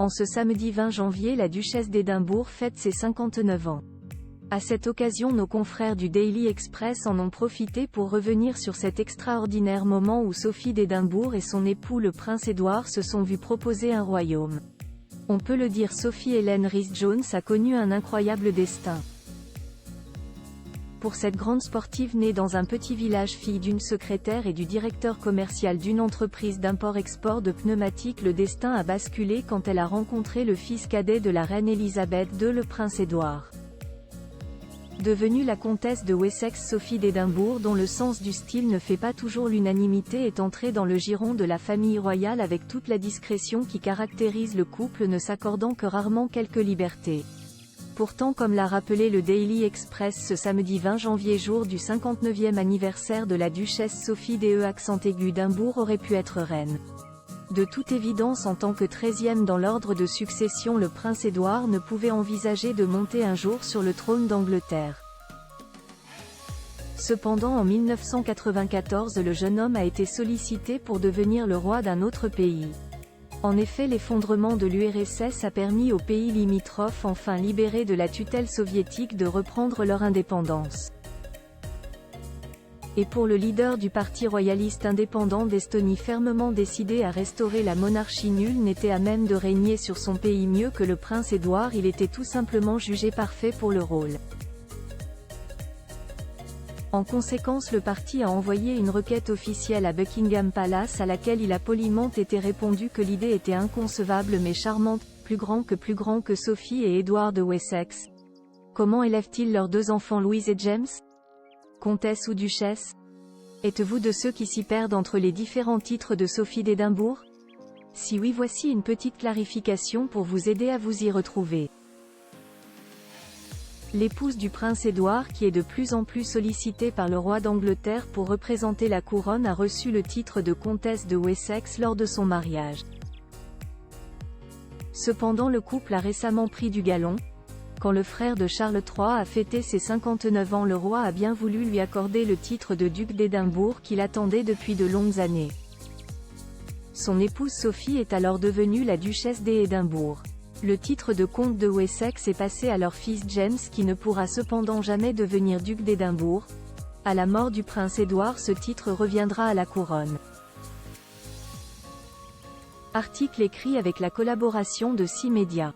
En ce samedi 20 janvier, la duchesse d'Édimbourg fête ses 59 ans. À cette occasion, nos confrères du Daily Express en ont profité pour revenir sur cet extraordinaire moment où Sophie d'Édimbourg et son époux le prince Édouard se sont vus proposer un royaume. On peut le dire, Sophie Hélène Rhys-Jones a connu un incroyable destin. Pour cette grande sportive née dans un petit village, fille d'une secrétaire et du directeur commercial d'une entreprise d'import-export de pneumatiques, le destin a basculé quand elle a rencontré le fils cadet de la reine Elisabeth II, le prince Édouard. Devenue la comtesse de Wessex, Sophie d'Édimbourg, dont le sens du style ne fait pas toujours l'unanimité, est entrée dans le giron de la famille royale avec toute la discrétion qui caractérise le couple, ne s'accordant que rarement quelques libertés. Pourtant, comme l'a rappelé le Daily Express ce samedi 20 janvier, jour du 59e anniversaire de la duchesse Sophie d'Édimbourg aurait pu être reine. De toute évidence, en tant que 13e dans l'ordre de succession, le prince Édouard ne pouvait envisager de monter un jour sur le trône d'Angleterre. Cependant, en 1994, le jeune homme a été sollicité pour devenir le roi d'un autre pays. En effet, l'effondrement de l'URSS a permis aux pays limitrophes, enfin libérés de la tutelle soviétique, de reprendre leur indépendance. Et pour le leader du parti royaliste indépendant d'Estonie, fermement décidé à restaurer la monarchie, nul n'était à même de régner sur son pays mieux que le prince Édouard. Il était tout simplement jugé parfait pour le rôle. En conséquence, le parti a envoyé une requête officielle à Buckingham Palace, à laquelle il a poliment été répondu que l'idée était inconcevable mais charmante. Plus grand que Sophie et Édouard de Wessex. Comment élèvent-ils leurs deux enfants, Louise et James? Comtesse ou duchesse? Êtes-vous de ceux qui s'y perdent entre les différents titres de Sophie d'Édimbourg? Si oui, voici une petite clarification pour vous aider à vous y retrouver. L'épouse du prince Édouard, qui est de plus en plus sollicitée par le roi d'Angleterre pour représenter la couronne, a reçu le titre de comtesse de Wessex lors de son mariage. Cependant, le couple a récemment pris du galon. Quand le frère de Charles III a fêté ses 59 ans, le roi a bien voulu lui accorder le titre de duc d'Édimbourg qu'il attendait depuis de longues années. Son épouse Sophie est alors devenue la duchesse d'Édimbourg. Le titre de comte de Wessex est passé à leur fils James, qui ne pourra cependant jamais devenir duc d'Édimbourg. À la mort du prince Édouard, ce titre reviendra à la couronne. Article écrit avec la collaboration de 6 médias.